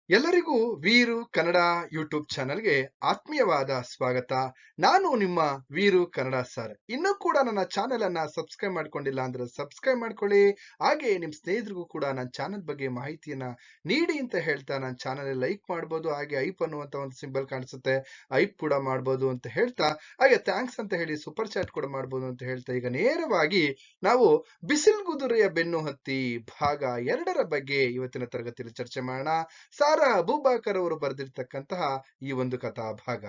ಎಲ್ಲರಿಗೂ ವೀರು ಕನ್ನಡ ಯೂಟ್ಯೂಬ್ ಚಾನೆಲ್ಗೆ ಆತ್ಮೀಯವಾದ ಸ್ವಾಗತ. ನಾನು ನಿಮ್ಮ ವೀರು ಕನ್ನಡ ಸರ್. ಇನ್ನೂ ಕೂಡ ನನ್ನ ಚಾನೆಲ್ ಅನ್ನ ಸಬ್ಸ್ಕ್ರೈಬ್ ಮಾಡ್ಕೊಂಡಿಲ್ಲ ಅಂದ್ರೆ ಸಬ್ಸ್ಕ್ರೈಬ್ ಮಾಡ್ಕೊಳ್ಳಿ. ಹಾಗೆ ನಿಮ್ ಸ್ನೇಹಿತರಿಗೂ ಕೂಡ ನನ್ನ ಚಾನೆಲ್ ಬಗ್ಗೆ ಮಾಹಿತಿಯನ್ನ ನೀಡಿ ಅಂತ ಹೇಳ್ತಾ ನನ್ನ ಚಾನೆಲ್ ಲೈಕ್ ಮಾಡ್ಬೋದು. ಹಾಗೆ ಐಪ್ ಅನ್ನುವಂತ ಒಂದು ಸಿಂಬಲ್ ಕಾಣಿಸುತ್ತೆ, ಐಪ್ ಕೂಡ ಮಾಡ್ಬೋದು ಅಂತ ಹೇಳ್ತಾ, ಹಾಗೆ ಥ್ಯಾಂಕ್ಸ್ ಅಂತ ಹೇಳಿ ಸೂಪರ್ ಚಾಟ್ ಕೂಡ ಮಾಡ್ಬೋದು ಅಂತ ಹೇಳ್ತಾ, ಈಗ ನೇರವಾಗಿ ನಾವು ಬಿಸಿಲ್ಗುದುರೆಯ ಬೆನ್ನು ಹತ್ತಿ ಭಾಗ 2ರ ಬಗ್ಗೆ ಇವತ್ತಿನ ತರಗತಿಯಲ್ಲಿ ಚರ್ಚೆ ಮಾಡೋಣ. ಸಾರಾ ಅಬೂಬಕರ್ ಅವರು ಬರೆದಿರ್ತಕ್ಕಂತಹ ಈ ಒಂದು ಕಥಾ ಭಾಗ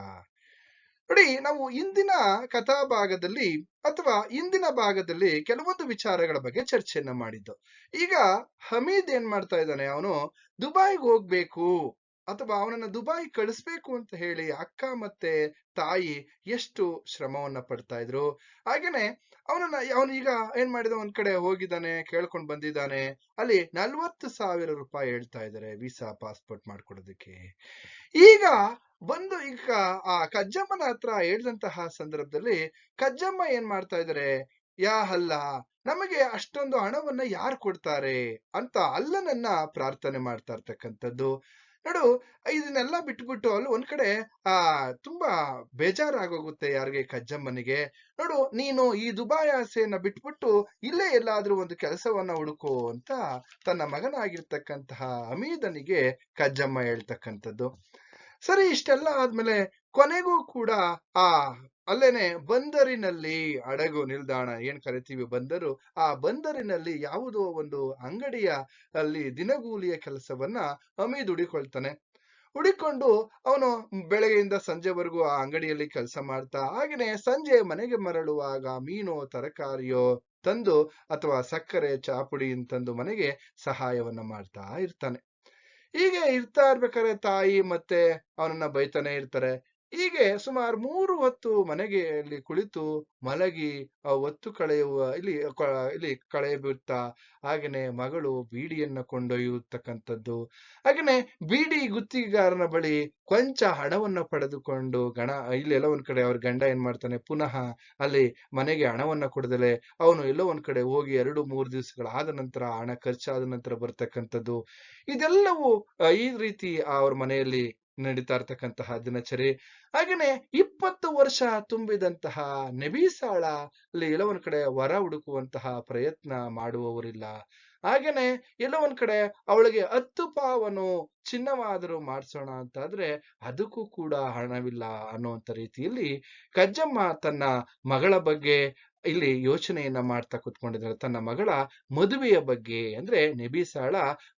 ನೋಡಿ. ನಾವು ಇಂದಿನ ಕಥಾ ಭಾಗದಲ್ಲಿ ಅಥವಾ ಇಂದಿನ ಭಾಗದಲ್ಲಿ ಕೆಲವೊಂದು ವಿಚಾರಗಳ ಬಗ್ಗೆ ಚರ್ಚೆಯನ್ನ ಮಾಡಿದ್ದು. ಈಗ ಹಮೀದ್ ಏನ್ ಮಾಡ್ತಾ ಇದ್ದಾನೆ, ಅವನು ದುಬೈಗೆ ಹೋಗ್ಬೇಕು ಅಥವಾ ಅವನನ್ನ ದುಬೈ ಕಳಿಸ್ಬೇಕು ಅಂತ ಹೇಳಿ ಅಕ್ಕ ಮತ್ತೆ ತಾಯಿ ಎಷ್ಟು ಶ್ರಮವನ್ನ ಪಡ್ತಾ ಇದ್ರು. ಹಾಗೇನೆ ಅವನು ಈಗ ಏನ್ ಮಾಡಿದ, ಒಂದ್ ಕಡೆ ಹೋಗಿದ್ದಾನೆ, ಕೇಳ್ಕೊಂಡ್ ಬಂದಿದ್ದಾನೆ. ಅಲ್ಲಿ 40,000 ರೂಪಾಯಿ ಹೇಳ್ತಾ ಇದ್ದಾರೆ ವೀಸಾ ಪಾಸ್ಪೋರ್ಟ್ ಮಾಡ್ಕೊಡೋದಕ್ಕೆ. ಈಗ ಈಗ ಆ ಕಜ್ಜಮ್ಮನ ಹತ್ರ ಹೇಳಿದಂತಹ ಸಂದರ್ಭದಲ್ಲಿ ಕಜ್ಜಮ್ಮ ಏನ್ ಮಾಡ್ತಾ ಇದಾರೆ, ಯಾ ಅಲ್ಲ, ನಮಗೆ ಅಷ್ಟೊಂದು ಹಣವನ್ನ ಯಾರು ಕೊಡ್ತಾರೆ ಅಂತ ಅಲ್ಲನನ್ನ ಪ್ರಾರ್ಥನೆ ಮಾಡ್ತಾ ಇರ್ತಕ್ಕಂಥದ್ದು. ನೋಡು, ಇದನ್ನೆಲ್ಲ ಬಿಟ್ಬಿಟ್ಟು ಅಲ್ಲಿ ಒಂದ್ ಕಡೆ ಆ ತುಂಬಾ ಬೇಜಾರಾಗೋಗುತ್ತೆ ಯಾರಿಗೆ, ಕಜ್ಜಮ್ಮನಿಗೆ. ನೋಡು, ನೀನು ಈ ದುಬಾಯ್ ಆಸೆಯನ್ನ ಬಿಟ್ಬಿಟ್ಟು ಇಲ್ಲೇ ಎಲ್ಲಾದ್ರೂ ಒಂದು ಕೆಲಸವನ್ನ ಹುಡುಕೋ ಅಂತ ತನ್ನ ಮಗನಾಗಿರ್ತಕ್ಕಂತಹ ಹಮೀದನಿಗೆ ಕಜ್ಜಮ್ಮ ಹೇಳ್ತಕ್ಕಂಥದ್ದು. ಸರಿ, ಇಷ್ಟೆಲ್ಲ ಆದ್ಮೇಲೆ ಕೊನೆಗೂ ಕೂಡ ಆ ಅಲ್ಲೇನೆ ಬಂದರಿನಲ್ಲಿ, ಹಡಗು ನಿಲ್ದಾಣ ಏನ್ ಕರಿತೀವಿ ಬಂದರು, ಆ ಬಂದರಿನಲ್ಲಿ ಯಾವುದೋ ಒಂದು ಅಂಗಡಿಯ ಅಲ್ಲಿ ದಿನಗೂಲಿಯ ಕೆಲಸವನ್ನ ಹಮೀದ್ ಹುಡಿಕೊಳ್ತಾನೆ. ಹುಡಿಕೊಂಡು ಅವನು ಬೆಳಗ್ಗೆಯಿಂದ ಸಂಜೆವರೆಗೂ ಆ ಅಂಗಡಿಯಲ್ಲಿ ಕೆಲಸ ಮಾಡ್ತಾ, ಹಾಗೇನೆ ಸಂಜೆ ಮನೆಗೆ ಮರಳುವಾಗ ಮೀನೋ ತರಕಾರಿಯೋ ತಂದು ಅಥವಾ ಸಕ್ಕರೆ ಚಾಪುಡಿ ತಂದು ಮನೆಗೆ ಸಹಾಯವನ್ನ ಮಾಡ್ತಾ ಇರ್ತಾನೆ. ಹೀಗೆ ಇರ್ತಾ ಇರ್ಬೇಕಾದ್ರೆ ತಾಯಿ ಮತ್ತೆ ಅವನನ್ನ ಬೈತಾನೆ ಇರ್ತಾರೆ. ಹೀಗೆ ಸುಮಾರು 3 ಹೊತ್ತು ಮನೆಗೆ ಅಲ್ಲಿ ಕುಳಿತು ಮಲಗಿ ಆ ಹೊತ್ತು ಇಲ್ಲಿ ಕಳೆಯ ಬಿಡ್ತಾ, ಹಾಗೇನೆ ಮಗಳು ಬೀಡಿಯನ್ನ ಕೊಂಡೊಯ್ಯತಕ್ಕಂಥದ್ದು. ಹಾಗೇನೆ ಬೀಡಿ ಗುತ್ತಿಗೆಗಾರನ ಬಳಿ ಕೊಂಚ ಹಣವನ್ನ ಪಡೆದುಕೊಂಡು ಇಲ್ಲೆಲ್ಲ ಒಂದ್ ಕಡೆ ಅವ್ರ ಗಂಡ ಏನ್ ಮಾಡ್ತಾನೆ, ಪುನಃ ಅಲ್ಲಿ ಮನೆಗೆ ಹಣವನ್ನ ಕೊಡದಲೆ ಅವನು ಎಲ್ಲೋ ಒಂದ್ ಕಡೆ ಹೋಗಿ 2-3 ದಿವಸಗಳಾದ ನಂತರ ಹಣ ಖರ್ಚಾದ ನಂತರ ಬರ್ತಕ್ಕಂಥದ್ದು. ಇದೆಲ್ಲವೂ ಈ ರೀತಿ ಅವ್ರ ಮನೆಯಲ್ಲಿ ನಡೀತಾ ಇರ್ತಕ್ಕಂತಹ ದಿನಚರಿ. ಹಾಗೇನೆ 20 ವರ್ಷ ತುಂಬಿದಂತಹ ನಬೀಸಾಳ ಅಲ್ಲಿ ಎಲ್ಲೋ ಒಂದ್ ಕಡೆ ವರ ಹುಡುಕುವಂತಹ ಪ್ರಯತ್ನ ಮಾಡುವವರಿಲ್ಲ. ಹಾಗೇನೆ ಎಲ್ಲೋ ಒಂದ್ ಕಡೆ ಅವಳಿಗೆ 10 ಪಾವನು ಚಿನ್ನವಾದರೂ ಮಾಡ್ಸೋಣ ಅಂತಾದ್ರೆ ಅದಕ್ಕೂ ಕೂಡ ಹಣವಿಲ್ಲ ಅನ್ನುವಂತ ರೀತಿಯಲ್ಲಿ ಕಜ್ಜಮ್ಮ ತನ್ನ ಮಗಳ ಬಗ್ಗೆ ಇಲ್ಲಿ ಯೋಚನೆಯನ್ನ ಮಾಡ್ತಾ ಕುತ್ಕೊಂಡಿದ್ದಾಳೆ. ತನ್ನ ಮಗಳ ಮದುವೆಯ ಬಗ್ಗೆ, ಅಂದ್ರೆ ನಬೀಸಾಳ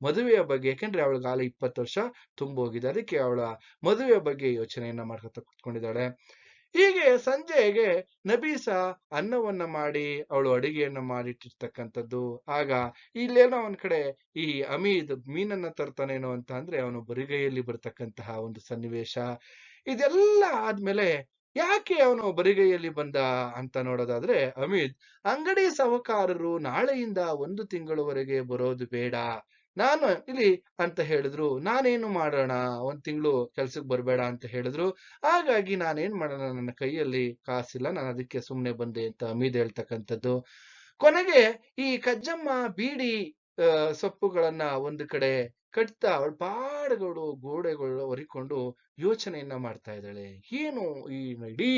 ಮದುವೆಯ ಬಗ್ಗೆ, ಯಾಕೆಂದ್ರೆ ಅವಳಿಗಾಲ 20 ವರ್ಷ ತುಂಬೋಗಿದೆ, ಅದಕ್ಕೆ ಅವಳ ಮದುವೆಯ ಬಗ್ಗೆ ಯೋಚನೆಯನ್ನ ಮಾಡ್ಕೊತಾ ಕುತ್ಕೊಂಡಿದ್ದಾಳೆ. ಹೀಗೆ ಸಂಜೆಗೆ ನಬೀಸಾ ಅನ್ನವನ್ನ ಮಾಡಿ ಅವಳು ಅಡಿಗೆಯನ್ನ ಮಾಡಿಟ್ಟಿರ್ತಕ್ಕಂಥದ್ದು. ಆಗ ಇಲ್ಲೇನೋ ಒಂದ್ ಕಡೆ ಈ ಹಮೀದ್ ಮೀನನ್ನ ತರ್ತಾನೇನೋ ಅಂತ ಅಂದ್ರೆ ಅವನು ಬರಿಗೈಯಲ್ಲಿ ಬರ್ತಕ್ಕಂತಹ ಒಂದು ಸನ್ನಿವೇಶ. ಇದೆಲ್ಲ ಆದ್ಮೇಲೆ ಯಾಕೆ ಅವನು ಬರಿಗೈಯಲ್ಲಿ ಬಂದ ಅಂತ ನೋಡೋದಾದ್ರೆ, ಹಮೀದ್ ಅಂಗಡಿ ಸಾಹುಕಾರರು ನಾಳೆಯಿಂದ 1 ತಿಂಗಳವರೆಗೆ ಬರೋದು ಬೇಡ, ನಾನು ಇಲ್ಲಿ ಅಂತ ಹೇಳಿದ್ರು. ನಾನೇನು ಮಾಡೋಣ, 1 ತಿಂಗಳು ಕೆಲ್ಸಕ್ಕೆ ಬರ್ಬೇಡ ಅಂತ ಹೇಳಿದ್ರು. ಹಾಗಾಗಿ ನಾನೇನ್ ಮಾಡೋಣ, ನನ್ನ ಕೈಯಲ್ಲಿ ಕಾಸಿಲ್ಲ, ನಾನು ಅದಕ್ಕೆ ಸುಮ್ನೆ ಬಂದೆ ಅಂತ ಹಮೀದ್ ಹೇಳ್ತಕ್ಕಂಥದ್ದು. ಕೊನೆಗೆ ಈ ಕಜ್ಜಮ್ಮ ಬೀಡಿ ಸೊಪ್ಪುಗಳನ್ನ ಒಂದು ಕಡೆ ಕಟ್ತಾ ಅವಳ ಪಾಡುಗಳು ಗೋಡೆಗಳು ಹೊರಿಕೊಂಡು ಯೋಚನೆಯನ್ನ ಮಾಡ್ತಾ ಇದ್ದಾಳೆ. ಏನು ಈ ಇಡೀ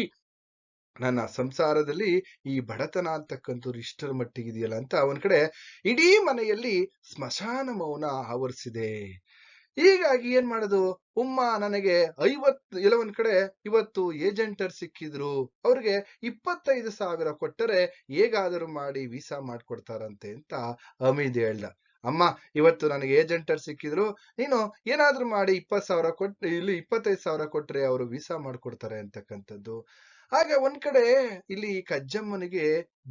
ನನ್ನ ಸಂಸಾರದಲ್ಲಿ ಈ ಬಡತನ ಅಂತಕ್ಕಂಥದ್ದು ಇಷ್ಟರ ಮಟ್ಟಿಗಿದೆಯಲ್ಲ ಅಂತ ಒಂದ್ ಕಡೆ ಇಡೀ ಮನೆಯಲ್ಲಿ ಸ್ಮಶಾನ ಮೌನ ಆವರಿಸಿದೆ. ಹೀಗಾಗಿ ಏನ್ ಮಾಡೋದು, ನನಗೆ 50 ಎಲ್ಲ ಒಂದ್ ಕಡೆ ಇವತ್ತು ಏಜೆಂಟರ್ ಸಿಕ್ಕಿದ್ರು, ಅವ್ರಿಗೆ 25,000 ಕೊಟ್ಟರೆ ಹೇಗಾದರೂ ಮಾಡಿ ವೀಸಾ ಮಾಡ್ಕೊಡ್ತಾರಂತೆ ಅಂತ ಹಮೀದ್ ಹೇಳ್ದ. ಅಮ್ಮ, ಇವತ್ತು ನನಗೆ ಏಜೆಂಟರ್ ಸಿಕ್ಕಿದ್ರು, ನೀನು ಏನಾದ್ರೂ ಮಾಡಿ 20,000 ಕೊಟ್ಟು ಇಲ್ಲಿ 25,000 ಕೊಟ್ರೆ ಅವರು ವೀಸಾ ಮಾಡ್ಕೊಡ್ತಾರೆ ಅಂತಕ್ಕಂಥದ್ದು. ಹಾಗೆ ಒಂದ್ ಕಡೆ ಇಲ್ಲಿ ಕಜ್ಜಮ್ಮನಿಗೆ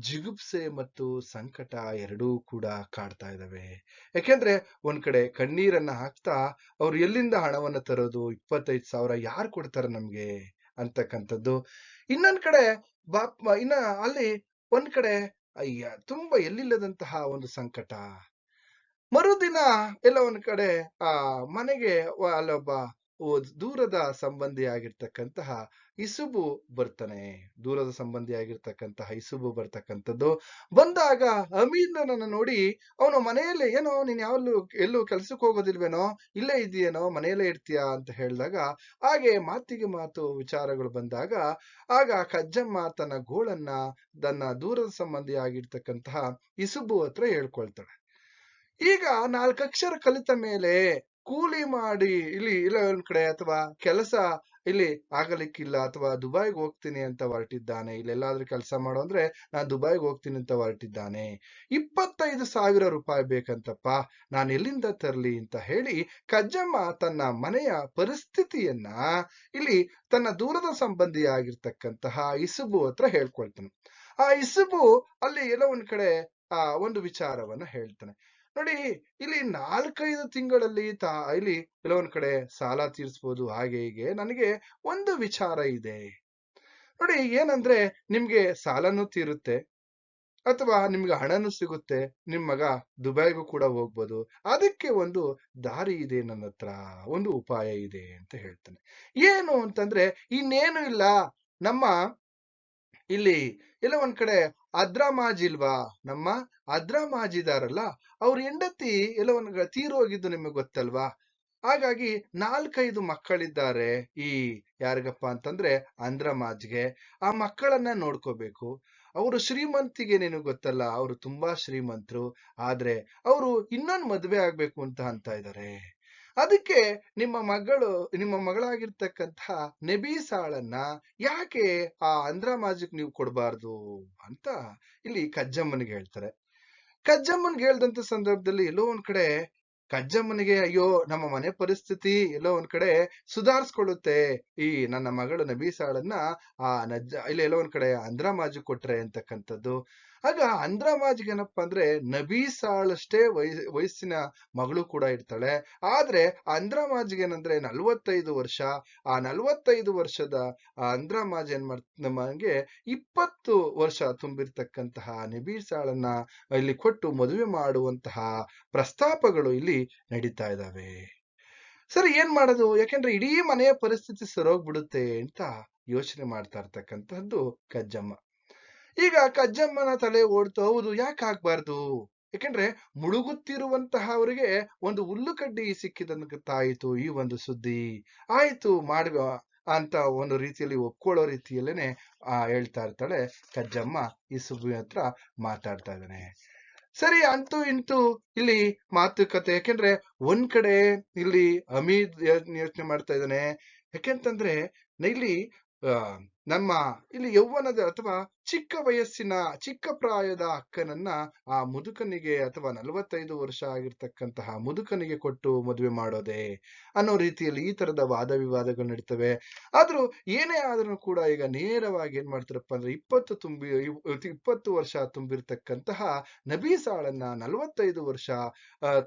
ಜಿಗುಪ್ಸೆ ಮತ್ತು ಸಂಕಟ ಎರಡೂ ಕೂಡ ಕಾಡ್ತಾ ಇದಾವೆ. ಯಾಕೆಂದ್ರೆ ಒಂದ್ ಕಡೆ ಕಣ್ಣೀರನ್ನ ಹಾಕ್ತಾ ಅವ್ರು ಎಲ್ಲಿಂದ ಹಣವನ್ನ ತರೋದು, 25,000 ಯಾರು ಕೊಡ್ತಾರೆ ನಮ್ಗೆ ಅಂತಕ್ಕಂಥದ್ದು. ಇನ್ನೊಂದ್ ಕಡೆ ಇನ್ನ ಅಲ್ಲಿ ಒಂದ್ ಕಡೆ ಅಯ್ಯ ತುಂಬಾ ಎಲ್ಲಿಲ್ಲದಂತಹ ಒಂದು ಸಂಕಟ. ಮರುದಿನ ಎಲ್ಲ ಒಂದ್ ಕಡೆ ಆ ಮನೆಗೆ ಅಲ್ಲೊಬ್ಬ ದೂರದ ಸಂಬಂಧಿಯಾಗಿರ್ತಕ್ಕಂತಹ ಇಸುಬು ಬರ್ತಾನೆ. ದೂರದ ಸಂಬಂಧಿಯಾಗಿರ್ತಕ್ಕಂತಹ ಇಸುಬು ಬರ್ತಕ್ಕಂಥದ್ದು. ಬಂದಾಗ ಹಮೀದ್ನನ್ನ ನೋಡಿ ಅವನು ಮನೆಯಲ್ಲಿ, ಏನೋ ನೀನ್ ಎಲ್ಲೂ ಕೆಲ್ಸಕ್ಕೆ ಹೋಗೋದಿಲ್ವೇನೋ, ಇಲ್ಲೇ ಇದೆಯೇನೋ, ಮನೆಯಲ್ಲೇ ಇರ್ತೀಯಾ ಅಂತ ಹೇಳಿದಾಗ, ಹಾಗೆ ಮಾತಿಗೆ ಮಾತು ವಿಚಾರಗಳು ಬಂದಾಗ ಆಗ ಕಜ್ಜಮ್ಮ ತನ್ನ ಗೋಳನ್ನ ತನ್ನ ದೂರದ ಸಂಬಂಧಿಯಾಗಿರ್ತಕ್ಕಂತಹ ಇಸುಬು ಹತ್ರ ಹೇಳ್ಕೊಳ್ತಾಳೆ. ಈಗ 4 ಅಕ್ಷರ ಕಲಿತ ಮೇಲೆ ಕೂಲಿ ಮಾಡಿ ಇಲ್ಲ ಒಂದ್ ಕಡೆ ಅಥವಾ ಕೆಲಸ ಇಲ್ಲಿ ಆಗಲಿಕ್ಕಿಲ್ಲ, ಅಥವಾ ದುಬೈಗೆ ಹೋಗ್ತೀನಿ ಅಂತ ಹೊರಟಿದ್ದಾನೆ, ಇಲ್ಲೆಲ್ಲಾದ್ರೂ ಕೆಲಸ ಮಾಡೋ ಅಂದ್ರೆ ನಾನ್ ದುಬೈಗೆ ಹೋಗ್ತೀನಿ ಅಂತ ಹೊರಟಿದ್ದಾನೆ, 25,000 ರೂಪಾಯಿ ಬೇಕಂತಪ್ಪ, ನಾನು ಎಲ್ಲಿಂದ ತರ್ಲಿ ಅಂತ ಹೇಳಿ ಕಜ್ಜಮ್ಮ ತನ್ನ ಮನೆಯ ಪರಿಸ್ಥಿತಿಯನ್ನ ಇಲ್ಲಿ ತನ್ನ ದೂರದ ಸಂಬಂಧಿಯಾಗಿರ್ತಕ್ಕಂತಹ ಇಸುಬು ಹತ್ರ ಹೇಳ್ಕೊಳ್ತಾನೆ. ಆ ಇಸುಬು ಅಲ್ಲಿ ಎಲ್ಲೋ ಒಂದ್ ಕಡೆ ಒಂದು ವಿಚಾರವನ್ನ ಹೇಳ್ತಾನೆ. ನೋಡಿ, ಇಲ್ಲಿ 4-5 ತಿಂಗಳಲ್ಲಿ ಇಲ್ಲಿ ಕೆಲವೊಂದ್ ಕಡೆ ಸಾಲ ತೀರಿಸ್ಬೋದು, ಹಾಗೆ ಹೀಗೆ. ನನಗೆ ಒಂದು ವಿಚಾರ ಇದೆ ನೋಡಿ, ಏನಂದ್ರೆ ನಿಮ್ಗೆ ಸಾಲನೂ ತೀರುತ್ತೆ, ಅಥವಾ ನಿಮ್ಗೆ ಹಣನೂ ಸಿಗುತ್ತೆ, ನಿಮ್ ಮಗ ದುಬೈಗೂ ಕೂಡ ಹೋಗ್ಬೋದು. ಅದಕ್ಕೆ ಒಂದು ದಾರಿ ಇದೆ, ನನ್ನ ಹತ್ರ ಒಂದು ಉಪಾಯ ಇದೆ ಅಂತ ಹೇಳ್ತಾನೆ. ಏನು ಅಂತಂದ್ರೆ, ಇನ್ನೇನು ಇಲ್ಲ, ನಮ್ಮ ಇಲ್ಲಿ ಎಲ್ಲ ಒಂದ್ ಕಡೆ ಅದ್ರಾಮಾಜ್ ಇಲ್ವಾ, ನಮ್ಮ ಅದ್ರಾಮಾಜ್ ಇದಾರಲ್ಲ, ಅವ್ರ ಹೆಂಡತಿ ಎಲ್ಲ ಒಂದ್ ತೀರೋಗಿದ್ದು ನಿಮಗೆ ಗೊತ್ತಲ್ವಾ. ಹಾಗಾಗಿ 4-5 ಮಕ್ಕಳಿದ್ದಾರೆ ಈ ಯಾರಿಗಪ್ಪ ಅಂತಂದ್ರೆ ಅಂದ್ರಮಾಜ್ಗೆ. ಆ ಮಕ್ಕಳನ್ನ ನೋಡ್ಕೋಬೇಕು. ಅವರು ಶ್ರೀಮಂತಿಗೆ ನಿನಗೆ ಗೊತ್ತಲ್ಲ, ಅವರು ತುಂಬಾ ಶ್ರೀಮಂತರು, ಆದ್ರೆ ಅವರು ಇನ್ನೊಂದು ಮದ್ವೆ ಆಗ್ಬೇಕು ಅಂತ ಇದ್ದಾರೆ. ಅದಕ್ಕೆ ನಿಮ್ಮ ಮಗಳಾಗಿರ್ತಕ್ಕಂತಹ ನಬೀಸಾಳನ್ನ ಯಾಕೆ ಆ ಅಂದ್ರಮಾಜಿಗ್ ನೀವು ಕೊಡಬಾರ್ದು ಅಂತ ಇಲ್ಲಿ ಕಜ್ಜಮ್ಮನಿಗೆ ಹೇಳ್ತಾರೆ. ಕಜ್ಜಮ್ಮನ್ಗೆ ಹೇಳ್ದಂತ ಸಂದರ್ಭದಲ್ಲಿ ಎಲ್ಲೋ ಒಂದ್ ಕಡೆ ಕಜ್ಜಮ್ಮನಿಗೆ, ಅಯ್ಯೋ ನಮ್ಮ ಮನೆ ಪರಿಸ್ಥಿತಿ ಎಲ್ಲೋ ಒಂದ್ ಕಡೆ ಸುಧಾರಿಸ್ಕೊಳ್ಳುತ್ತೆ, ಈ ನನ್ನ ಮಗಳು ನಬೀಸಾಳನ್ನ ಇಲ್ಲಿ ಎಲ್ಲೋ ಒಂದ್ ಕಡೆ ಅಂದ್ರಮಾಜು ಕೊಟ್ರೆ ಅಂತಕ್ಕಂಥದ್ದು. ಆಗ ಅಂದ್ರಮಾಜ್ಗೆ ಏನಪ್ಪಾ ಅಂದ್ರೆ ನಬೀಸಾಳಷ್ಟೇ ವಯಸ್ಸಿನ ಮಗಳು ಕೂಡ ಇರ್ತಾಳೆ. ಆದ್ರೆ ಅಂದ್ರಮಾಜ್ಗೆ ಏನಂದ್ರೆ 45 ವರ್ಷ. ಆ 45 ವರ್ಷದ ಅಂದ್ರಮಾಜ್ ಏನ್ ನಮಗೆ 20 ವರ್ಷ ತುಂಬಿರ್ತಕ್ಕಂತಹ ನಬೀಸಾಳನ್ನ ಇಲ್ಲಿ ಕೊಟ್ಟು ಮದುವೆ ಮಾಡುವಂತಹ ಪ್ರಸ್ತಾಪಗಳು ಇಲ್ಲಿ ನಡೀತಾ ಇದ್ದಾವೆ. ಸರಿ, ಏನ್ ಮಾಡೋದು, ಯಾಕೆಂದ್ರೆ ಇಡೀ ಮನೆಯ ಪರಿಸ್ಥಿತಿ ಸರೋಗ್ಬಿಡುತ್ತೆ ಅಂತ ಯೋಚನೆ ಮಾಡ್ತಾ ಇರ್ತಕ್ಕಂಥದ್ದು ಕಜ್ಜಮ್ಮ. ಈಗ ಕಜ್ಜಮ್ಮನ ತಲೆ ಓಡ್ತು, ಹೌದು ಯಾಕೆ ಆಗ್ಬಾರ್ದು, ಯಾಕೆಂದ್ರೆ ಮುಳುಗುತ್ತಿರುವಂತಹ ಅವರಿಗೆ ಒಂದು ಹುಲ್ಲು ಕಡ್ಡಿ ಸಿಕ್ಕಿದಂತಾಯಿತು ಈ ಒಂದು ಸುದ್ದಿ. ಆಯ್ತು ಮಾಡುವ ಅಂತ ಒಂದು ರೀತಿಯಲ್ಲಿ ಒಪ್ಕೊಳ್ಳೋ ರೀತಿಯಲ್ಲೇನೆ ಹೇಳ್ತಾ ಇರ್ತಾಳೆ ಕಜ್ಜಮ್ಮ. ಈ ಸುಬ್ಬಿ ಹತ್ರ ಮಾತಾಡ್ತಾ ಇದ್ದಾನೆ. ಸರಿ, ಅಂತೂ ಇಂತೂ ಇಲ್ಲಿ ಮಾತುಕತೆ, ಯಾಕೆಂದ್ರೆ ಒಂದ್ ಕಡೆ ಇಲ್ಲಿ ಹಮೀದ್ ಯೋಚನೆ ಮಾಡ್ತಾ ಇದ್ದಾನೆ. ಯಾಕೆಂತಂದ್ರೆ ಇಲ್ಲಿ ನಮ್ಮ ಇಲ್ಲಿ ಯೌವನದ ಅಥವಾ ಚಿಕ್ಕ ಪ್ರಾಯದ ಅಕ್ಕನನ್ನ ಆ ಮುದುಕನಿಗೆ ಅಥವಾ 45 ವರ್ಷ ಆಗಿರ್ತಕ್ಕಂತಹ ಮುದುಕನಿಗೆ ಕೊಟ್ಟು ಮದುವೆ ಮಾಡೋದೆ ಅನ್ನೋ ರೀತಿಯಲ್ಲಿ ಈ ತರದ ವಾದ ವಿವಾದಗಳು ನಡೀತವೆ. ಆದ್ರೂ ಏನೇ ಆದ್ರೂ ಕೂಡ ಈಗ ನೇರವಾಗಿ ಏನ್ ಮಾಡ್ತಾರಪ್ಪ ಅಂದ್ರೆ 20 ವರ್ಷ ತುಂಬಿರ್ತಕ್ಕಂತಹ ನಬೀಸಾಳನ್ನ 45 ವರ್ಷ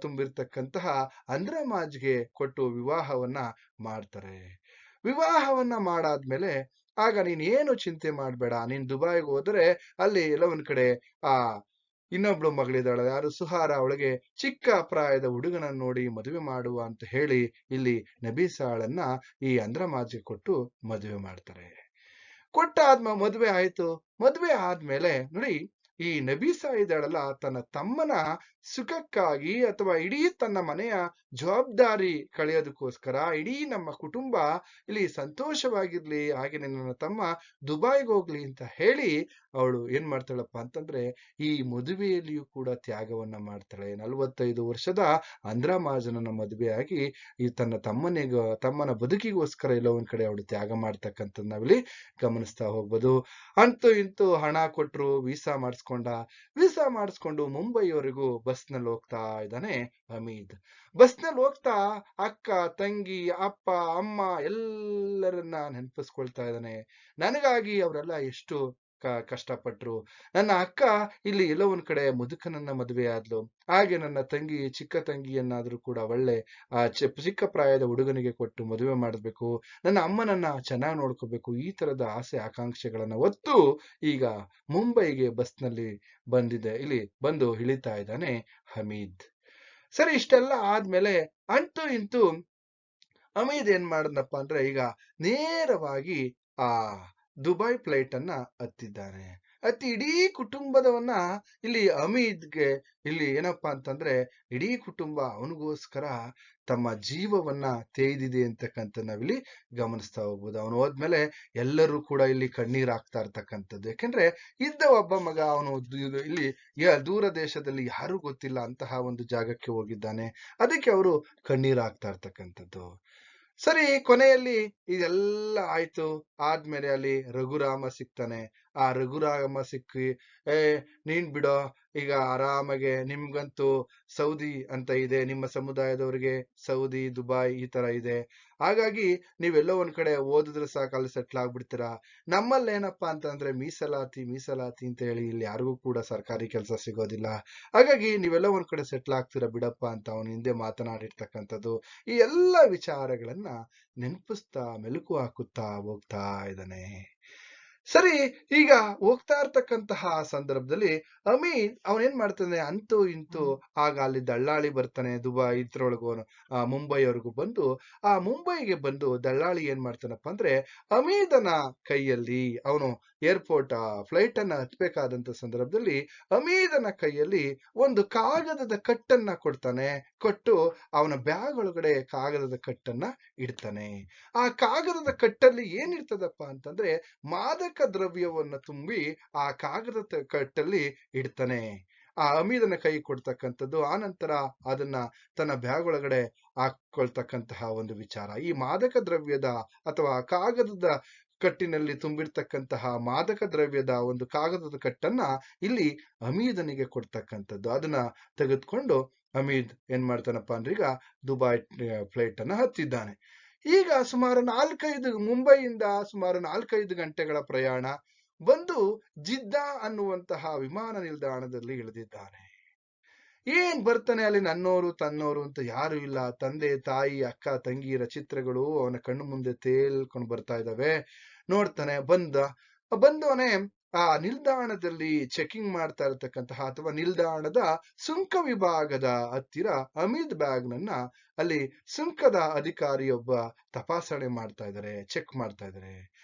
ತುಂಬಿರ್ತಕ್ಕಂತಹ ಅಂದ್ರಮಾಜ್ಗೆ ಕೊಟ್ಟು ವಿವಾಹವನ್ನ ಮಾಡ್ತಾರೆ. ವಿವಾಹವನ್ನ ಮಾಡಾದ್ಮೇಲೆ ಆಗ ನೀನ್ ಏನು ಚಿಂತೆ ಮಾಡ್ಬೇಡ, ನೀನ್ ದುಬೈಗೆ ಹೋದ್ರೆ ಅಲ್ಲಿ ಎಲ್ಲ ಒಂದ್ ಕಡೆ ಇನ್ನೊಬ್ಳು ಮಗಳಿದ್ದಾಳೆ, ಯಾರು ಸುಹಾರ, ಅವಳಿಗೆ ಚಿಕ್ಕ ಪ್ರಾಯದ ಹುಡುಗನನ್ನ ನೋಡಿ ಮದುವೆ ಮಾಡುವ ಅಂತ ಹೇಳಿ ಇಲ್ಲಿ ನಬೀಸಾಳನ್ನ ಈ ಅಂದ್ರಮಾಜ್ಗೆ ಕೊಟ್ಟು ಮದುವೆ ಮಾಡ್ತಾರೆ. ಮದುವೆ ಆಯ್ತು. ಮದುವೆ ಆದ್ಮೇಲೆ ನೋಡಿ, ಈ ನಬೀಸಾ ಇದ್ದಾಳಲ್ಲ, ತನ್ನ ತಮ್ಮನ ಸುಖಕ್ಕಾಗಿ ಅಥವಾ ಇಡೀ ತನ್ನ ಮನೆಯ ಜವಾಬ್ದಾರಿ ಕಳೆಯೋದಕ್ಕೋಸ್ಕರ, ಇಡೀ ನಮ್ಮ ಕುಟುಂಬ ಇಲ್ಲಿ ಸಂತೋಷವಾಗಿರ್ಲಿ, ಹಾಗೆ ನನ್ನ ತಮ್ಮ ದುಬೈಗೆ ಹೋಗ್ಲಿ ಅಂತ ಹೇಳಿ ಅವಳು ಏನ್ ಮಾಡ್ತಾಳಪ್ಪ ಅಂತಂದ್ರೆ ಈ ಮದುವೆಯಲ್ಲಿಯೂ ಕೂಡ ತ್ಯಾಗವನ್ನ ಮಾಡ್ತಾಳೆ. 45 ವರ್ಷದ ಅಂದ್ರಮಾಜನನ್ನ ಮದುವೆಯಾಗಿ ಈ ತನ್ನ ತಮ್ಮನ ಬದುಕಿಗೋಸ್ಕರ ಎಲ್ಲೋ ಒಂದ್ ಕಡೆ ಅವಳು ತ್ಯಾಗ ಮಾಡ್ತಕ್ಕಂಥದ್ದು ನಾವಿಲ್ಲಿ ಗಮನಿಸ್ತಾ ಹೋಗ್ಬೋದು. ಅಂತೂ ಇಂತೂ ಹಣ ಕೊಟ್ರು, ವೀಸಾ ಮಾಡಿಸ್ಕೊಂಡು ಮುಂಬೈವರೆಗೂ ಬಸ್ನಲ್ಲಿ ಹೋಗ್ತಾ ಇದ್ದಾನೆ ಹಮೀದ್. ಬಸ್ನಲ್ಲಿ ಹೋಗ್ತಾ ಅಕ್ಕ, ತಂಗಿ, ಅಪ್ಪ, ಅಮ್ಮ ಎಲ್ಲರನ್ನ ನೆನಪಿಸ್ಕೊಳ್ತಾ ಇದ್ದಾನೆ. ನನಗಾಗಿ ಅವರೆಲ್ಲ ಎಷ್ಟು ಕಷ್ಟಪಟ್ರು. ನನ್ನ ಅಕ್ಕ ಇಲ್ಲಿ ಎಲ್ಲೋ ಒಂದ್ ಕಡೆ ಮುದುಕನನ್ನ ಮದುವೆ ಆದ್ಲು, ಹಾಗೆ ನನ್ನ ತಂಗಿ, ಚಿಕ್ಕ ತಂಗಿಯನ್ನಾದ್ರೂ ಕೂಡ ಒಳ್ಳೆ ಚಿಕ್ಕ ಪ್ರಾಯದ ಹುಡುಗನಿಗೆ ಕೊಟ್ಟು ಮದುವೆ ಮಾಡಿಸ್ಬೇಕು, ನನ್ನ ಅಮ್ಮನನ್ನ ಚೆನ್ನಾಗಿ ನೋಡ್ಕೋಬೇಕು, ಈ ತರದ ಆಸೆ ಆಕಾಂಕ್ಷೆಗಳನ್ನ ಹೊತ್ತು ಈಗ ಮುಂಬೈಗೆ ಬಸ್ನಲ್ಲಿ ಇಲ್ಲಿ ಬಂದು ಇಳಿತಾ ಇದ್ದಾನೆ ಹಮೀದ್. ಸರಿ, ಇಷ್ಟೆಲ್ಲ ಆದ್ಮೇಲೆ ಅಂತೂ ಇಂತೂ ಹಮೀದ್ ಏನ್ ಮಾಡಿದ್ನಪ್ಪ ಅಂದ್ರೆ ಈಗ ನೇರವಾಗಿ ಆ ದುಬೈ ಫ್ಲೈಟ್ ಅನ್ನ ಹತ್ತಿದ್ದಾನೆ. ಹತ್ತಿ ಇಡೀ ಕುಟುಂಬದವನ್ನ ಇಲ್ಲಿ ಹಮೀದ್ಗೆ ಇಲ್ಲಿ ಏನಪ್ಪಾ ಅಂತಂದ್ರೆ ಇಡೀ ಕುಟುಂಬ ಅವನಿಗೋಸ್ಕರ ತಮ್ಮ ಜೀವವನ್ನ ತೆಗೆದಿದೆ ಅಂತಕ್ಕಂಥ ನಾವಿಲ್ಲಿ ಗಮನಿಸ್ತಾ ಹೋಗ್ಬೋದು. ಅವನು ಹೋದ್ಮೇಲೆ ಎಲ್ಲರೂ ಕೂಡ ಇಲ್ಲಿ ಕಣ್ಣೀರ್ ಹಾಕ್ತಾ ಇರ್ತಕ್ಕಂಥದ್ದು. ಯಾಕೆಂದ್ರೆ ಇದ್ದ ಒಬ್ಬ ಮಗ ಅವನು ಇಲ್ಲಿ ದೂರ ದೇಶದಲ್ಲಿ ಯಾರು ಗೊತ್ತಿಲ್ಲ ಅಂತಹ ಒಂದು ಜಾಗಕ್ಕೆ ಹೋಗಿದ್ದಾನೆ. ಅದಕ್ಕೆ ಅವರು ಕಣ್ಣೀರ್ ಹಾಕ್ತಾ ಇರ್ತಕ್ಕಂಥದ್ದು. ಸರಿ, ಕೊನೆಯಲ್ಲಿ ಇದೆಲ್ಲ ಆಯ್ತು. ಆದ್ಮೇಲೆ ಅಲ್ಲಿ ರಘುರಾಮ ಸಿಗ್ತಾನೆ. ಆ ರಘುರಾಮ ಸಿಕ್ಕಿ, ಏ ನೀನ್ ಬಿಡೋ, ಈಗ ಆರಾಮಾಗೆ ನಿಮ್ಗಂತೂ ಸೌದಿ ಅಂತ ಇದೆ, ನಿಮ್ಮ ಸಮುದಾಯದವರಿಗೆ ಸೌದಿ, ದುಬೈ ಈ ತರ ಇದೆ. ಹಾಗಾಗಿ ನೀವೆಲ್ಲೋ ಒಂದ್ ಕಡೆ ಓದಿದ್ರೆ ಸಾಕು ಅಲ್ಲಿ ಸೆಟ್ಲ್ ಆಗ್ಬಿಡ್ತೀರಾ. ನಮ್ಮಲ್ಲಿ ಏನಪ್ಪಾ ಅಂತಂದ್ರೆ ಮೀಸಲಾತಿ ಮೀಸಲಾತಿ ಅಂತ ಹೇಳಿ ಇಲ್ಲಿ ಯಾರಿಗೂ ಕೂಡ ಸರ್ಕಾರಿ ಕೆಲಸ ಸಿಗೋದಿಲ್ಲ. ಹಾಗಾಗಿ ನೀವೆಲ್ಲ ಒಂದ್ ಕಡೆ ಸೆಟ್ಲ್ ಆಗ್ತೀರಾ ಬಿಡಪ್ಪ ಅಂತ ಅವನ ಹಿಂದೆ ಮಾತನಾಡಿರ್ತಕ್ಕಂಥದ್ದು. ಈ ಎಲ್ಲ ವಿಚಾರಗಳನ್ನ ನೆನಪಿಸ್ತಾ ಮೆಲುಕು ಹಾಕುತ್ತಾ ಹೋಗ್ತಾ ಇದ್ದಾನೆ. ಸರಿ, ಈಗ ಹೋಗ್ತಾ ಇರ್ತಕ್ಕಂತಹ ಸಂದರ್ಭದಲ್ಲಿ ಅಮೀನ್ ಅವನೇನ್ ಮಾಡ್ತಾನೆ, ಅಂತೂ ಇಂತೂ ಆಗ ಅಲ್ಲಿ ದಳ್ಳಾಳಿ ಬರ್ತಾನೆ. ದುಬೈ ಇದ್ರೊಳಗು ಮುಂಬೈವರೆಗೂ ಬಂದು, ಆ ಮುಂಬೈಗೆ ಬಂದು ದಳ್ಳಾಳಿ ಏನ್ ಮಾಡ್ತಾನಪ್ಪ ಅಂದ್ರೆ ಅಮೀದನ ಕೈಯಲ್ಲಿ ಅವನು ಏರ್ಪೋರ್ಟ್ ಫ್ಲೈಟ್ ಅನ್ನ ಹತ್ಬೇಕಾದಂತ ಸಂದರ್ಭದಲ್ಲಿ ಅಮೀದನ ಕೈಯಲ್ಲಿ ಒಂದು ಕಾಗದದ ಕಟ್ಟನ್ನ ಕೊಡ್ತಾನೆ. ಕೊಟ್ಟು ಅವನ ಬ್ಯಾಗ್ ಒಳಗಡೆ ಕಾಗದದ ಕಟ್ಟನ್ನ ಇಡ್ತಾನೆ. ಆ ಕಾಗದದ ಕಟ್ಟಲ್ಲಿ ಏನಿರ್ತದಪ್ಪ ಅಂತಂದ್ರೆ ಮಾದಕ ದ್ರವ್ಯವನ್ನ ತುಂಬಿ ಆ ಕಾಗದದ ಕಟ್ಟಲ್ಲಿ ಇಡ್ತಾನೆ. ಆ ಹಮೀದನ ಕೈ ಕೊಡ್ತಕ್ಕಂಥದ್ದು. ಆ ನಂತರ ಅದನ್ನ ತನ್ನ ಬ್ಯಾಗ್ ಒಳಗಡೆ ಹಾಕೊಳ್ತಕ್ಕಂತಹ ಒಂದು ವಿಚಾರ. ಈ ಮಾದಕ ದ್ರವ್ಯದ ಅಥವಾ ಕಾಗದದ ಕಟ್ಟಿನಲ್ಲಿ ತುಂಬಿರ್ತಕ್ಕಂತಹ ಮಾದಕ ದ್ರವ್ಯದ ಒಂದು ಕಾಗದದ ಕಟ್ಟನ್ನ ಇಲ್ಲಿ ಹಮೀದನಿಗೆ ಕೊಡ್ತಕ್ಕಂಥದ್ದು. ಅದನ್ನ ತೆಗೆದುಕೊಂಡು ಹಮೀದ್ ಏನ್ ಮಾಡ್ತಾನಪ್ಪ ಅಂದ್ರೆ ಈಗ ದುಬೈ ಫ್ಲೈಟ್ ಅನ್ನ ಹತ್ತಿದ್ದಾನೆ. ಈಗ ಸುಮಾರು ಮುಂಬೈಯಿಂದ ಸುಮಾರು 4-5 ಗಂಟೆಗಳ ಪ್ರಯಾಣ. ಬಂದು ಜಿದ್ದಾ ಅನ್ನುವಂತಹ ವಿಮಾನ ನಿಲ್ದಾಣದಲ್ಲಿ ಇಳಿದಿದ್ದಾನೆ. ಏನ್ ಬರ್ತಾನೆ, ಅಲ್ಲಿ ನನ್ನೋರು ತನ್ನೋರು ಅಂತ ಯಾರು ಇಲ್ಲ. ತಂದೆ ತಾಯಿ ಅಕ್ಕ ತಂಗಿಯರ ಚಿತ್ರಗಳು ಅವನ ಕಣ್ಣು ಮುಂದೆ ತೇಲ್ಕೊಂಡು ಬರ್ತಾ ಇದ್ದಾವೆ. ನೋಡ್ತಾನೆ. ಬಂದವನೇ ಆ ನಿಲ್ದಾಣದಲ್ಲಿ ಚೆಕಿಂಗ್ ಮಾಡ್ತಾ ಇರತಕ್ಕಂತಹ ಅಥವಾ ನಿಲ್ದಾಣದ ಸುಂಕ ವಿಭಾಗದ ಹತ್ತಿರ ಹಮೀದ್ ಬ್ಯಾಗ್ ನನ್ನ ಅಲ್ಲಿ ಸುಂಕದ ಅಧಿಕಾರಿಯೊಬ್ಬ ತಪಾಸಣೆ ಮಾಡ್ತಾ ಇದ್ದಾರೆ, ಚೆಕ್ ಮಾಡ್ತಾ ಇದ್ದಾರೆ.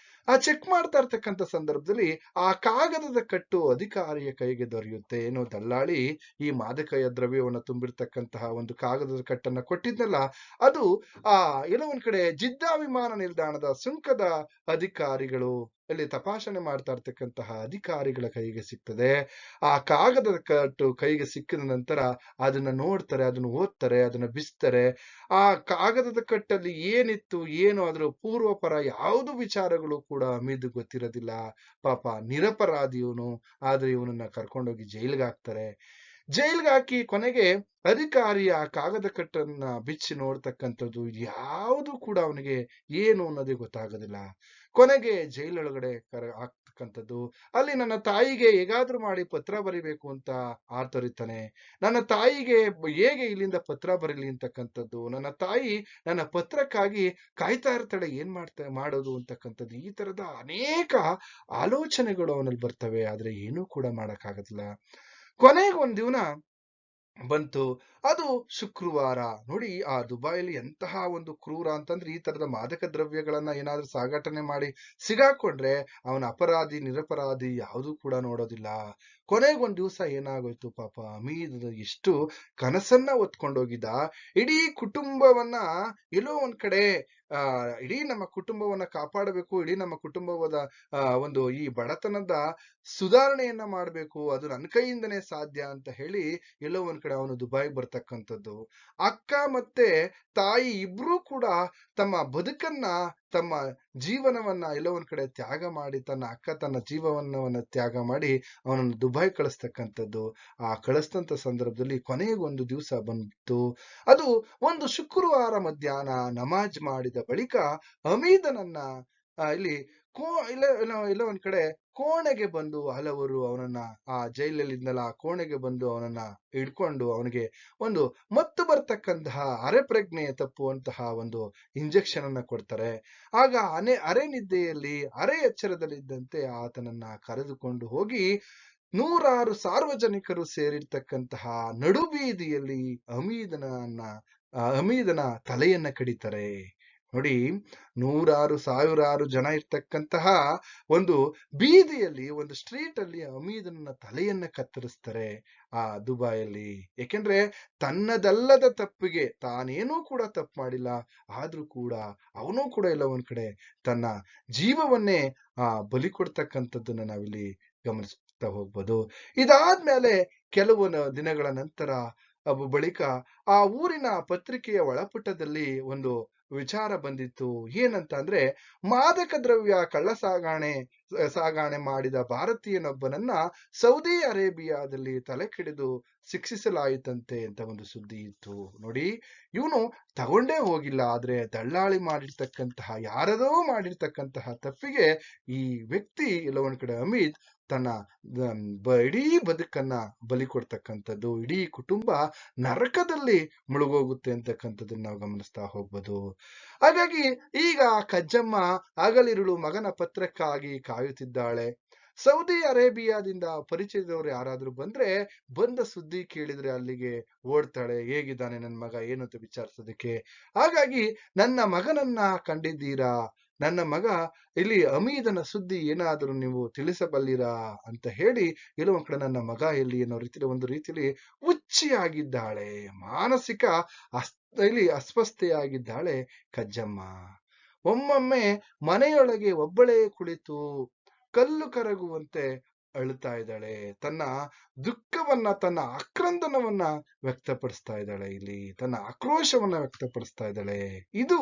ಆ ಚೆಕ್ ಮಾಡ್ತಾ ಇರ್ತಕ್ಕಂಥ ಸಂದರ್ಭದಲ್ಲಿ ಆ ಕಾಗದದ ಕಟ್ಟು ಅಧಿಕಾರಿಯ ಕೈಗೆ ದೊರೆಯುತ್ತೆ. ಏನೋ ದಳ್ಳಾಳಿ ಈ ಮಾದಕ ದ್ರವ್ಯವನ್ನು ತುಂಬಿರ್ತಕ್ಕಂತಹ ಒಂದು ಕಾಗದದ ಕಟ್ಟನ್ನ ಕೊಟ್ಟಿದ್ನಲ್ಲ, ಅದು ಏನೋ ಒಂದ್ ಕಡೆ ಜಿದ್ದಾ ವಿಮಾನ ನಿಲ್ದಾಣದ ಸುಂಕದ ಅಧಿಕಾರಿಗಳು ಅಲ್ಲಿ ತಪಾಸಣೆ ಮಾಡ್ತಾ ಇರ್ತಕ್ಕಂತಹ ಅಧಿಕಾರಿಗಳ ಕೈಗೆ ಸಿಗ್ತದೆ. ಆ ಕಾಗದದ ಕಟ್ಟು ಕೈಗೆ ಸಿಕ್ಕಿದ ನಂತರ ಅದನ್ನ ನೋಡ್ತಾರೆ, ಅದನ್ನ ಓದ್ತಾರೆ, ಅದನ್ನ ಬಿಸ್ತಾರೆ. ಆ ಕಾಗದದ ಕಟ್ಟಲ್ಲಿ ಏನಿತ್ತು ಏನು ಅದರ ಪೂರ್ವಪರ ಯಾವುದು ವಿಚಾರಗಳು ಕೂಡ ಹಮೀದ್ ಗೊತ್ತಿರೋದಿಲ್ಲ. ಪಾಪ ನಿರಪರಾಧಿ ಇವನು. ಆದ್ರೆ ಇವನನ್ನ ಕರ್ಕೊಂಡೋಗಿ ಜೈಲ್ಗೆ ಹಾಕ್ತಾರೆ. ಜೈಲ್ಗೆ ಹಾಕಿ ಕೊನೆಗೆ ಅಧಿಕಾರಿ ಆ ಕಾಗದ ಕಟ್ಟನ್ನ ಬಿಚ್ಚಿ ನೋಡ್ತಕ್ಕಂಥದ್ದು ಯಾವುದು ಕೂಡ ಅವನಿಗೆ ಏನು ಅನ್ನೋದೇ ಗೊತ್ತಾಗೋದಿಲ್ಲ. ಕೊನೆಗೆ ಜೈಲೊಳಗಡೆ ಹಾಕ್ತಕ್ಕಂಥದ್ದು. ಅಲ್ಲಿ ನನ್ನ ತಾಯಿಗೆ ಹೇಗಾದ್ರೂ ಮಾಡಿ ಪತ್ರ ಬರಿಬೇಕು ಅಂತ ಆತೊರಿತಾನೆ. ನನ್ನ ತಾಯಿಗೆ ಹೇಗೆ ಇಲ್ಲಿಂದ ಪತ್ರ ಬರಲಿ ಅಂತಕ್ಕಂಥದ್ದು. ನನ್ನ ತಾಯಿ ನನ್ನ ಪತ್ರಕ್ಕಾಗಿ ಕಾಯ್ತಾ ಇರ್ತಾಳೆ, ಏನ್ ಮಾಡೋದು ಅಂತಕ್ಕಂಥದ್ದು. ಈ ತರದ ಅನೇಕ ಆಲೋಚನೆಗಳು ಅವನಲ್ಲಿ ಬರ್ತವೆ. ಆದ್ರೆ ಏನೂ ಕೂಡ ಮಾಡಕ್ಕಾಗದಿಲ್ಲ. ಕೊನೆಗೆ ಒಂದ್ ದಿನ ಬಂತು. ಅದು ಶುಕ್ರವಾರ. ನೋಡಿ, ಆ ದುಬೈಲಿ ಎಂತಹ ಒಂದು ಕ್ರೂರ ಅಂತಂದ್ರೆ ಈ ತರದ ಮಾದಕ ದ್ರವ್ಯಗಳನ್ನ ಏನಾದ್ರೂ ಸಾಗಾಟನೆ ಮಾಡಿ ಸಿಗಾಕೊಂಡ್ರೆ ಅವನ ಅಪರಾಧಿ ನಿರಪರಾಧಿ ಯಾವುದೂ ಕೂಡ ನೋಡೋದಿಲ್ಲ. ಕೊನೆಗೊಂದ್ ದಿವಸ ಏನಾಗೋಯ್ತು, ಪಾಪ ಹಮೀದ್ ಎಷ್ಟು ಕನಸನ್ನ ಹೊತ್ಕೊಂಡೋಗಿದ್ದ. ಇಡೀ ಕುಟುಂಬವನ್ನ ಎಲ್ಲೋ ಒಂದ್ ಕಡೆ ಇಡೀ ನಮ್ಮ ಕುಟುಂಬವನ್ನ ಕಾಪಾಡಬೇಕು, ಇಡೀ ನಮ್ಮ ಕುಟುಂಬದ ಒಂದು ಈ ಬಡತನದ ಸುಧಾರಣೆಯನ್ನ ಮಾಡ್ಬೇಕು, ಅದು ನನ್ನ ಕೈಯಿಂದನೇ ಸಾಧ್ಯ ಅಂತ ಹೇಳಿ ಎಲ್ಲೋ ಒಂದ್ ಕಡೆ ಅವನು ದುಬೈಗೆ ಬರ್ತಕ್ಕಂಥದ್ದು. ಅಕ್ಕ ಮತ್ತೆ ತಾಯಿ ಇಬ್ರು ಕೂಡ ತಮ್ಮ ಬದುಕನ್ನ ತಮ್ಮ ಜೀವನವನ್ನ ಎಲ್ಲೋ ಒಂದ್ ಕಡೆ ತ್ಯಾಗ ಮಾಡಿ, ತನ್ನ ಅಕ್ಕ ತನ್ನ ಜೀವನವನ್ನ ತ್ಯಾಗ ಮಾಡಿ ಅವನನ್ನು ದುಬೈ ಕಳಿಸ್ತಕ್ಕಂಥದ್ದು. ಆ ಕಳಿಸ್ತಂತ ಸಂದರ್ಭದಲ್ಲಿ ಕೊನೆಗೊಂದು ದಿವಸ ಬಂತು. ಅದು ಒಂದು ಶುಕ್ರವಾರ ಮಧ್ಯಾಹ್ನ ನಮಾಜ್ ಮಾಡಿದ ಬಳಿಕ ಹಮೀದನನ್ನ ಇಲ್ಲಿ ಎಲ್ಲೋ ಒಂದ್ ಕಡೆ ಕೋಣೆಗೆ ಬಂದು ಹಲವರು ಅವನನ್ನ ಆ ಜೈಲಲ್ಲಿಂದಲ ಆ ಕೋಣೆಗೆ ಬಂದು ಅವನನ್ನ ಹಿಡ್ಕೊಂಡು ಅವನಿಗೆ ಒಂದು ಮತ್ತು ಬರ್ತಕ್ಕಂತಹ ಅರೆಪ್ರಜ್ಞೆ ತಪ್ಪುವಂತಹ ಒಂದು ಇಂಜೆಕ್ಷನ್ ಅನ್ನ ಕೊಡ್ತಾರೆ. ಆಗ ಅರೆ ನಿದ್ದೆಯಲ್ಲಿ ಅರೆ ಎಚ್ಚರದಲ್ಲಿದ್ದಂತೆ ಆತನನ್ನ ಕರೆದುಕೊಂಡು ಹೋಗಿ ನೂರಾರು ಸಾರ್ವಜನಿಕರು ಸೇರಿರ್ತಕ್ಕಂತಹ ನಡುಬೀದಿಯಲ್ಲಿ ಹಮೀದನ ತಲೆಯನ್ನ ಕಡಿತಾರೆ. ನೋಡಿ, ನೂರಾರು ಸಾವಿರಾರು ಜನ ಇರ್ತಕ್ಕಂತಹ ಒಂದು ಬೀದಿಯಲ್ಲಿ, ಒಂದು ಸ್ಟ್ರೀಟ್ ಅಲ್ಲಿ ಹಮೀದನ ತಲೆಯನ್ನ ಕತ್ತರಿಸ್ತಾರೆ ಆ ದುಬಾಯಲ್ಲಿ. ಏಕೆಂದ್ರೆ ತನ್ನದಲ್ಲದ ತಪ್ಪಿಗೆ ತಾನೇನೂ ಕೂಡ ತಪ್ಪು ಮಾಡಿಲ್ಲ, ಆದ್ರೂ ಕೂಡ ಅವನು ಕೂಡ ಎಲ್ಲ ಒಂದ್ ಕಡೆ ತನ್ನ ಜೀವವನ್ನೇ ಬಲಿ ಕೊಡ್ತಕ್ಕಂಥದ್ದನ್ನ ನಾವಿಲ್ಲಿ ಗಮನಿಸ್ತಾ ಹೋಗ್ಬೋದು. ಇದಾದ್ಮೇಲೆ ಕೆಲವು ದಿನಗಳ ನಂತರ ಬಳಿಕ ಆ ಊರಿನ ಪತ್ರಿಕೆಯ ಒಳಪುಟದಲ್ಲಿ ಒಂದು ವಿಚಾರ ಬಂದಿತ್ತು. ಏನಂತ ಅಂದ್ರೆ, ಮಾದಕ ದ್ರವ್ಯ ಸಾಗಾಣೆ ಮಾಡಿದ ಭಾರತೀಯನೊಬ್ಬನನ್ನ ಸೌದಿ ಅರೇಬಿಯಾದಲ್ಲಿ ತಲೆ ಕೆಡೆದು ಶಿಕ್ಷಿಸಲಾಯಿತಂತೆ ಅಂತ ಒಂದು ಸುದ್ದಿ ಇತ್ತು. ನೋಡಿ, ಇವನು ತಗೊಂಡೇ ಹೋಗಿಲ್ಲ, ಆದ್ರೆ ದಳ್ಳಾಳಿ ಯಾರದೋ ಮಾಡಿರ್ತಕ್ಕಂತಹ ತಪ್ಪಿಗೆ ಈ ವ್ಯಕ್ತಿ ಎಲ್ಲ ಒಂದ್ ಕಡೆ ಹಮೀದ್ ತನ್ನ ಇಡೀ ಬದುಕನ್ನ ಬಲಿ ಕೊಡ್ತಕ್ಕಂಥದ್ದು, ಇಡೀ ಕುಟುಂಬ ನರಕದಲ್ಲಿ ಮುಳುಗೋಗುತ್ತೆ ಅಂತಕ್ಕಂಥದ್ದನ್ನ ನಾವು ಗಮನಿಸ್ತಾ ಹೋಗ್ಬೋದು. ಹಾಗಾಗಿ ಈಗ ಕಜ್ಜಮ್ಮ ಹಗಲಿರುಳು ಮಗನ ಪತ್ರಕ್ಕಾಗಿ ಕಾಯುತ್ತಿದ್ದಾಳೆ. ಸೌದಿ ಅರೇಬಿಯಾದಿಂದ ಪರಿಚಯದವರು ಯಾರಾದ್ರೂ ಬಂದ ಸುದ್ದಿ ಕೇಳಿದ್ರೆ ಅಲ್ಲಿಗೆ ಓಡ್ತಾಳೆ, ಹೇಗಿದ್ದಾನೆ ನನ್ನ ಮಗ ಏನು ಅಂತ ವಿಚಾರಿಸೋದಕ್ಕೆ. ಹಾಗಾಗಿ ನನ್ನ ಮಗನನ್ನ ಕಂಡಿದ್ದೀರಾ, ನನ್ನ ಮಗ ಇಲ್ಲಿ ಹಮೀದನ ಸುದ್ದಿ ಏನಾದರೂ ನೀವು ತಿಳಿಸಬಲ್ಲಿರಾ ಅಂತ ಹೇಳಿ ಎಲ್ಲೋ ಒಂದ್ ಕಡೆ ನನ್ನ ಮಗ ಎಲ್ಲಿ ಅನ್ನೋ ರೀತಿಯಲ್ಲಿ ಒಂದು ರೀತಿಯಲ್ಲಿ ಹುಚ್ಚಿಯಾಗಿದ್ದಾಳೆ, ಮಾನಸಿಕ ಅಸ್ವಸ್ಥೆಯಾಗಿದ್ದಾಳೆ ಕಜ್ಜಮ್ಮ. ಒಮ್ಮೊಮ್ಮೆ ಮನೆಯೊಳಗೆ ಒಬ್ಬಳೇ ಕುಳಿತು ಕಲ್ಲು ಕರಗುವಂತೆ ಅಳುತ್ತಾ ಇದ್ದಾಳೆ, ತನ್ನ ದುಃಖವನ್ನ, ತನ್ನ ಆಕ್ರಂದನವನ್ನ ವ್ಯಕ್ತಪಡಿಸ್ತಾ ಇದ್ದಾಳೆ, ಇಲ್ಲಿ ತನ್ನ ಆಕ್ರೋಶವನ್ನ ವ್ಯಕ್ತಪಡಿಸ್ತಾ ಇದ್ದಾಳೆ. ಇದು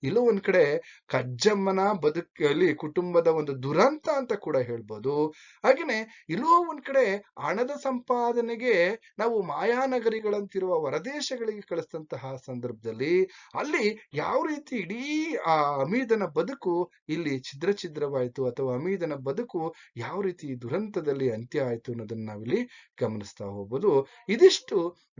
ಎಲ್ಲೋ ಒಂದ್ ಕಡೆ ಕಜ್ಜಮ್ಮನ ಬದುಕಲ್ಲಿ ಕುಟುಂಬದ ಒಂದು ದುರಂತ ಅಂತ ಕೂಡ ಹೇಳ್ಬೋದು. ಹಾಗೇನೆ ಎಲ್ಲೋ ಒಂದ್ ಕಡೆ ಹಣದ ಸಂಪಾದನೆಗೆ ನಾವು ಮಾಯಾನಗರಿಗಳಂತಿರುವ ಹೊರದೇಶಗಳಿಗೆ ಕಳಿಸಿದಂತಹ ಸಂದರ್ಭದಲ್ಲಿ ಅಲ್ಲಿ ಯಾವ ರೀತಿ ಇಡೀ ಆ ಹಮೀದನ ಬದುಕು ಇಲ್ಲಿ ಛಿದ್ರವಾಯಿತು, ಅಥವಾ ಹಮೀದನ ಬದುಕು ಯಾವ ರೀತಿ ದುರಂತದಲ್ಲಿ ಅಂತ್ಯ ಆಯ್ತು ಅನ್ನೋದನ್ನ ನಾವಿಲ್ಲಿ ಗಮನಿಸ್ತಾ ಹೋಗ್ಬೋದು. ಇದಿಷ್ಟು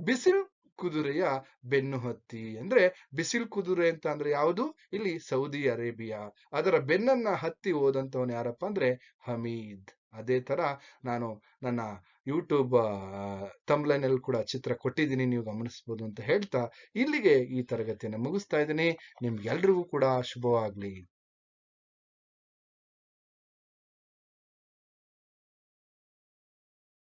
ಬಿಸಿಲ್ ಕುದುರೆಯ ಬೆನ್ನು ಹತ್ತಿ. ಅಂದ್ರೆ ಬಿಸಿಲ್ ಕುದುರೆ ಅಂತ ಅಂದ್ರೆ ಯಾವುದು? ಇಲ್ಲಿ ಸೌದಿ ಅರೇಬಿಯಾ. ಅದರ ಬೆನ್ನನ್ನ ಹತ್ತಿ ಹೋದಂತವನು ಯಾರಪ್ಪ ಅಂದ್ರೆ ಹಮೀದ್. ಅದೇ ತರ ನಾನು ನನ್ನ ಯೂಟ್ಯೂಬ್ ಥಂಬ್ಲೈನ್ ಅಲ್ಲಿ ಕೂಡ ಚಿತ್ರ ಕೊಟ್ಟಿದ್ದೀನಿ, ನೀವು ಗಮನಿಸಬಹುದು ಅಂತ ಹೇಳ್ತಾ ಇಲ್ಲಿಗೆ ಈ ತರಗತಿಯನ್ನು ಮುಗಿಸ್ತಾ ಇದ್ದೀನಿ. ನಿಮ್ಗೆಲ್ರಿಗೂ ಕೂಡ ಶುಭವಾಗ್ಲಿ.